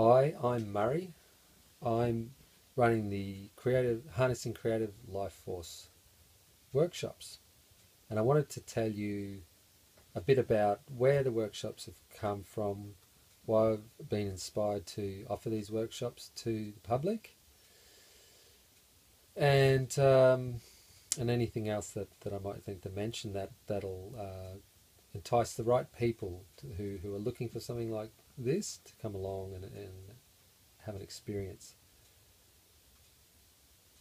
Hi, I'm Murray. I'm running the Harnessing Creative Life Force workshops. And I wanted to tell you a bit about where the workshops have come from, why I've been inspired to offer these workshops to the public, and anything else that I might think to mention that'll entice the right people who are looking for something like this to come along and have an experience.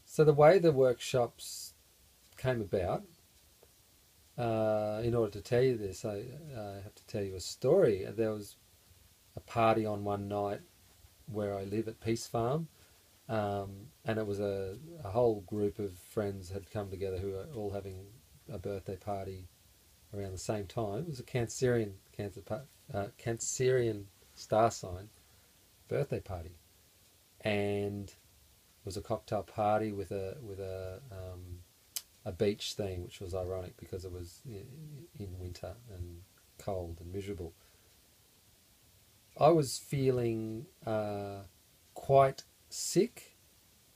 So the way the workshops came about, in order to tell you this, I have to tell you a story. There was a party on one night where I live at Peace Farm, and it was a whole group of friends had come together who were all having a birthday party around the same time. It was a Cancerian star sign birthday party, and it was a cocktail party with a beach theme, which was ironic because it was in winter and cold and miserable. I was feeling quite sick,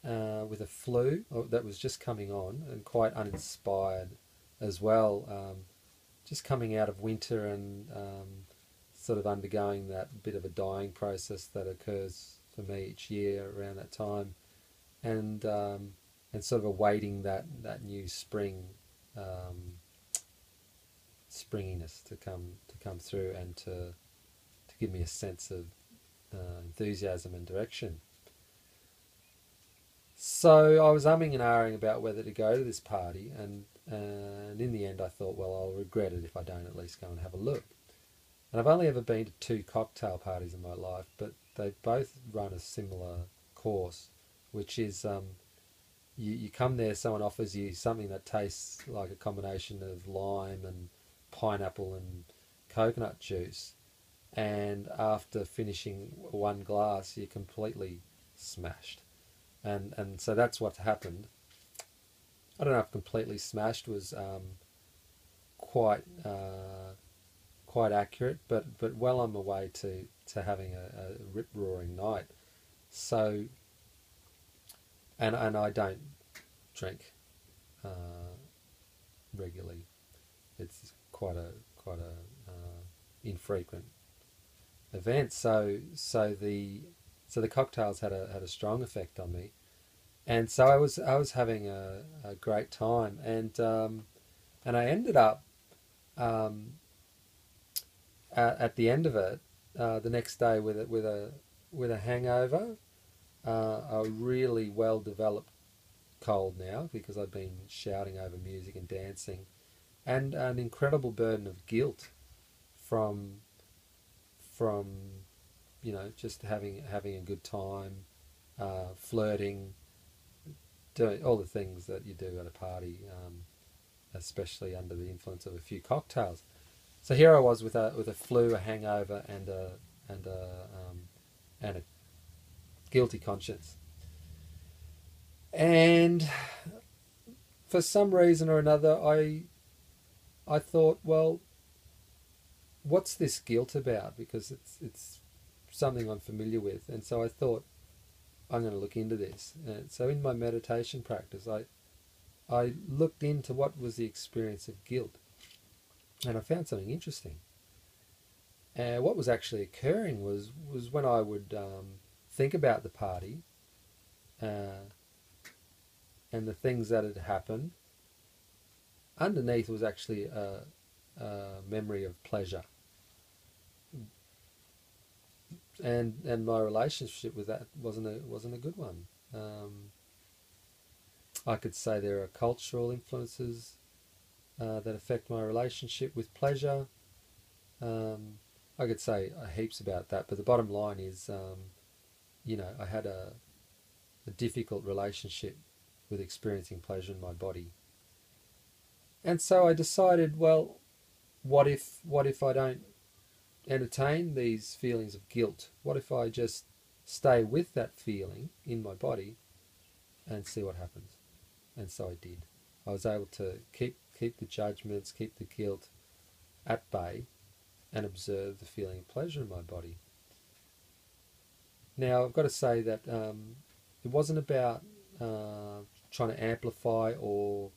with a flu that was just coming on, and quite uninspired as well. Just coming out of winter and sort of undergoing that bit of a dying process that occurs for me each year around that time, and sort of awaiting that new springiness to come through and to give me a sense of enthusiasm and direction. So I was umming and ahhing about whether to go to this party, and in the end I thought, well, I'll regret it if I don't at least go and have a look. And I've only ever been to 2 cocktail parties in my life, but they both run a similar course, which is you come there, someone offers you something that tastes like a combination of lime and pineapple and coconut juice, and after finishing one glass you're completely smashed. And so that's what happened. I don't know if completely smashed was quite accurate, but well on my way to having a rip roaring night. So, and I don't drink regularly. It's quite a infrequent event. So the cocktails had a strong effect on me, and so I was having a great time, and I ended up at the end of it, the next day with a hangover, a really well developed cold now because I'd been shouting over music and dancing, and an incredible burden of guilt from just having a good time, flirting, doing all the things that you do at a party, especially under the influence of a few cocktails. So here I was with a flu, a hangover, and a guilty conscience. And for some reason or another, I thought, well, what's this guilt about? Because it's something I'm familiar with, and so I thought, I'm going to look into this. And so in my meditation practice, I looked into what was the experience of guilt, and I found something interesting. And what was actually occurring was when I would think about the party and the things that had happened, underneath was actually a memory of pleasure. And my relationship with that wasn't a good one. I could say there are cultural influences that affect my relationship with pleasure. I could say heaps about that, but the bottom line is, I had a difficult relationship with experiencing pleasure in my body, and so I decided, well, what if I don't entertain these feelings of guilt? What if I just stay with that feeling in my body and see what happens? And so I did. I was able to keep the judgments, keep the guilt at bay, and observe the feeling of pleasure in my body. Now, I've got to say that it wasn't about trying to amplify or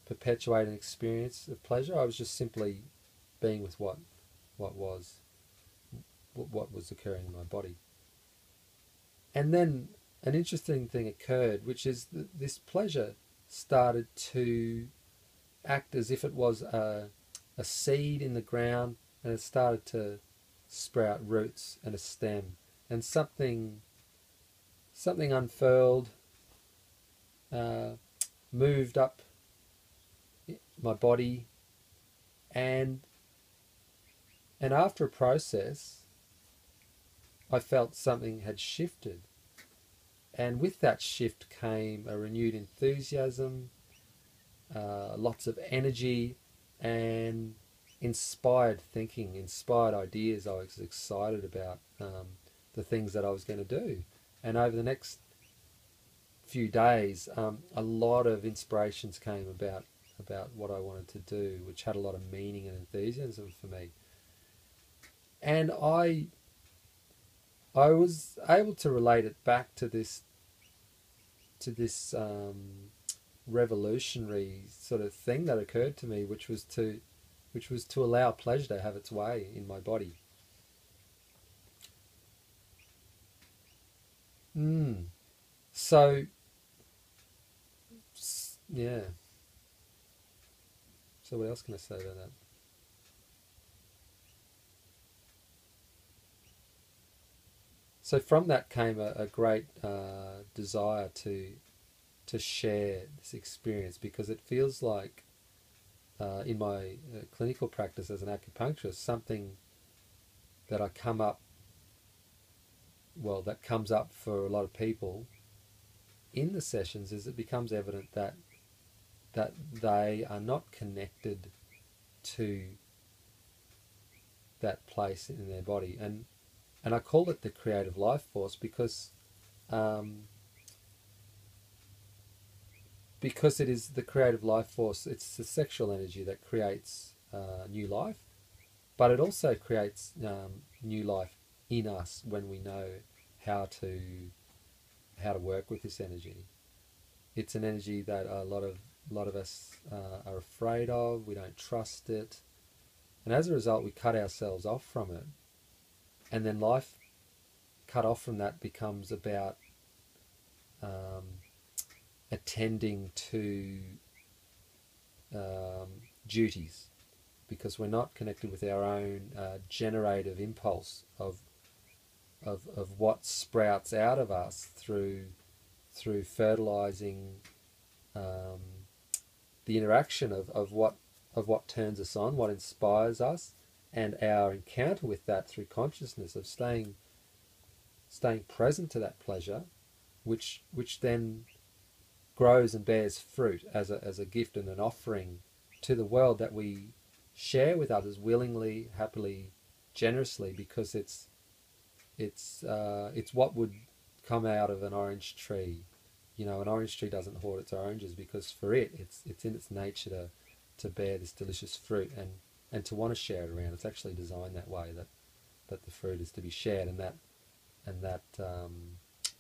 perpetuate an experience of pleasure. I was just simply being with what was what was occurring in my body. And then an interesting thing occurred, which is that this pleasure started to act as if it was a seed in the ground, and it started to sprout roots and a stem, and something unfurled, moved up my body, and after a process, I felt something had shifted, and with that shift came a renewed enthusiasm, lots of energy, and inspired thinking, inspired ideas. I was excited about the things that I was going to do. And over the next few days, a lot of inspirations came about what I wanted to do, which had a lot of meaning and enthusiasm for me. And I was able to relate it back to this revolutionary sort of thing that occurred to me, which was to allow pleasure to have its way in my body. So, yeah. So what else can I say about that? So from that came a great desire to share this experience, because it feels like in my clinical practice as an acupuncturist, something that that comes up for a lot of people in the sessions is it becomes evident that they are not connected to that place in their body, and I call it the creative life force because it is the creative life force. It's the sexual energy that creates new life, but it also creates new life in us when we know how to work with this energy. It's an energy that a lot of us are afraid of. We don't trust it, and as a result, we cut ourselves off from it. And then life cut off from that becomes about attending to duties, because we're not connected with our own generative impulse of what sprouts out of us through fertilizing the interaction of what turns us on, what inspires us, and our encounter with that through consciousness of staying present to that pleasure, which then grows and bears fruit as a gift and an offering to the world that we share with others willingly, happily, generously, because it's what would come out of an orange tree. You know, an orange tree doesn't hoard its oranges because for it's in its nature to bear this delicious fruit and to want to share it around. It's actually designed that way, that the fruit is to be shared, and that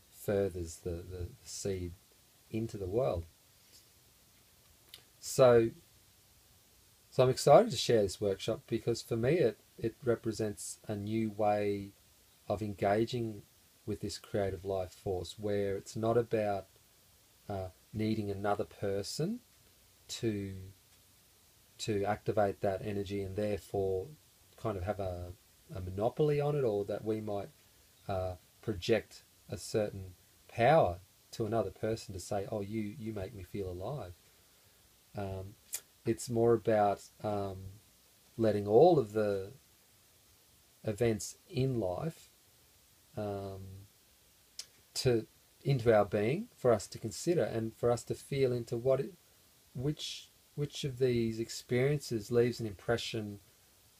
furthers the seed into the world. So I'm excited to share this workshop because for me it represents a new way of engaging with this creative life force, where it's not about needing another person to activate that energy and therefore kind of have a monopoly on it, or that we might project a certain power to another person to say, oh, you make me feel alive. It's more about letting all of the events in life into our being for us to consider, and for us to feel into which of these experiences leaves an impression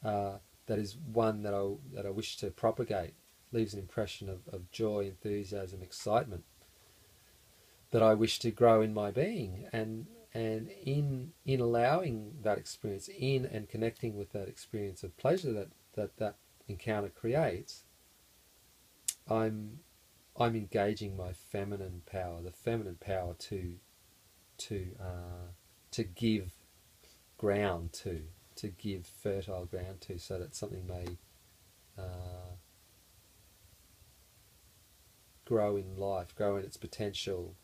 that is one that I wish to propagate, leaves an impression of joy, enthusiasm, excitement that I wish to grow in my being, and in allowing that experience, in and connecting with that experience of pleasure that encounter creates, I'm I'm engaging my feminine power, the feminine power to give ground to give fertile ground to, so that something may grow in life, grow in its potential,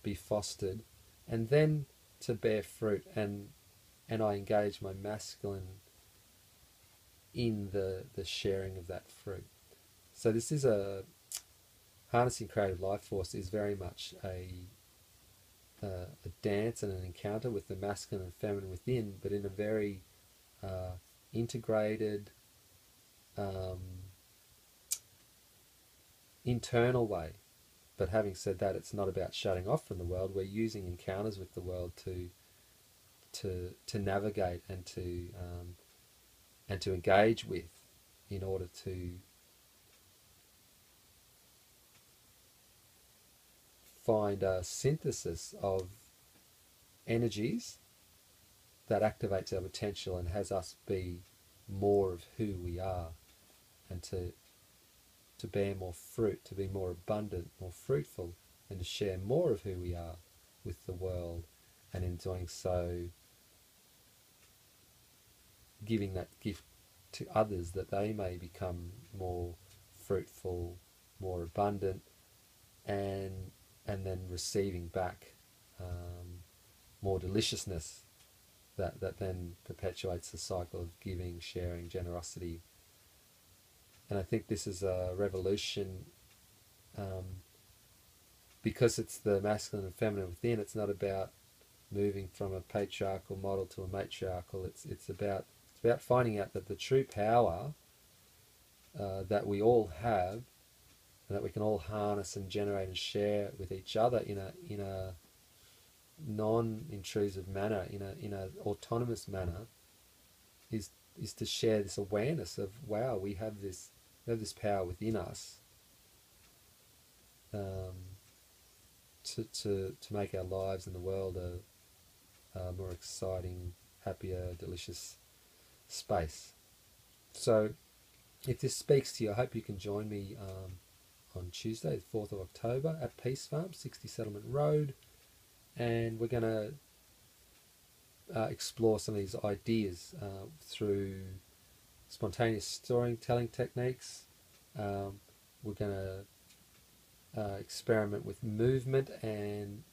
be fostered, and then to bear fruit. And I engage my masculine in the sharing of that fruit. So this is harnessing creative life force is very much a dance and an encounter with the masculine and feminine within, but in a very integrated, internal way. But having said that, it's not about shutting off from the world. We're using encounters with the world to navigate and to engage with, in order to find a synthesis of energies that activates our potential and has us be more of who we are, and to bear more fruit, to be more abundant, more fruitful, and to share more of who we are with the world, and in doing so giving that gift to others, that they may become more fruitful, more abundant, and then receiving back more deliciousness that then perpetuates the cycle of giving, sharing, generosity. And I think this is a revolution, because it's the masculine and feminine within. It's not about moving from a patriarchal model to a matriarchal. It's about finding out that the true power that we all have, and that we can all harness and generate and share with each other in a non-intrusive manner, in a autonomous manner, is to share this awareness of, wow, we have this power within us, to make our lives and the world a more exciting, happier, delicious space. So if this speaks to you, I hope you can join me on Tuesday, the 4th of October, at Peace Farm, 60 Settlement Road, and we're going to explore some of these ideas through spontaneous storytelling techniques. We're going to experiment with movement and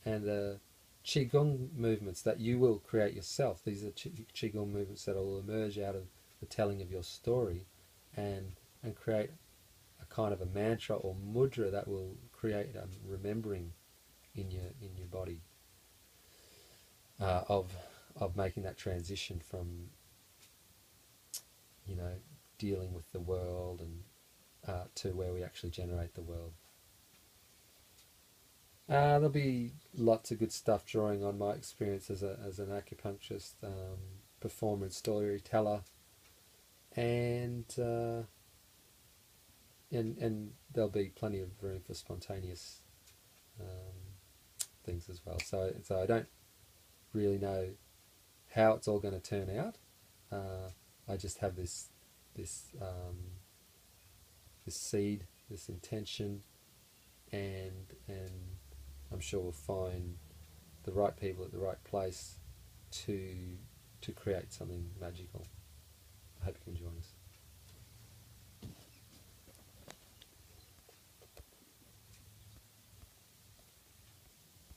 the Qigong movements that you will create yourself. These are Qigong movements that will emerge out of the telling of your story, and create a kind of a mantra or mudra that will create a remembering in your body of making that transition from dealing with the world and to where we actually generate the world. There'll be lots of good stuff drawing on my experience as an acupuncturist, performer and storyteller, and there'll be plenty of room for spontaneous things as well. So I don't really know how it's all going to turn out. I just have this seed, this intention, and I'm sure we'll find the right people at the right place to create something magical. I hope you can join us.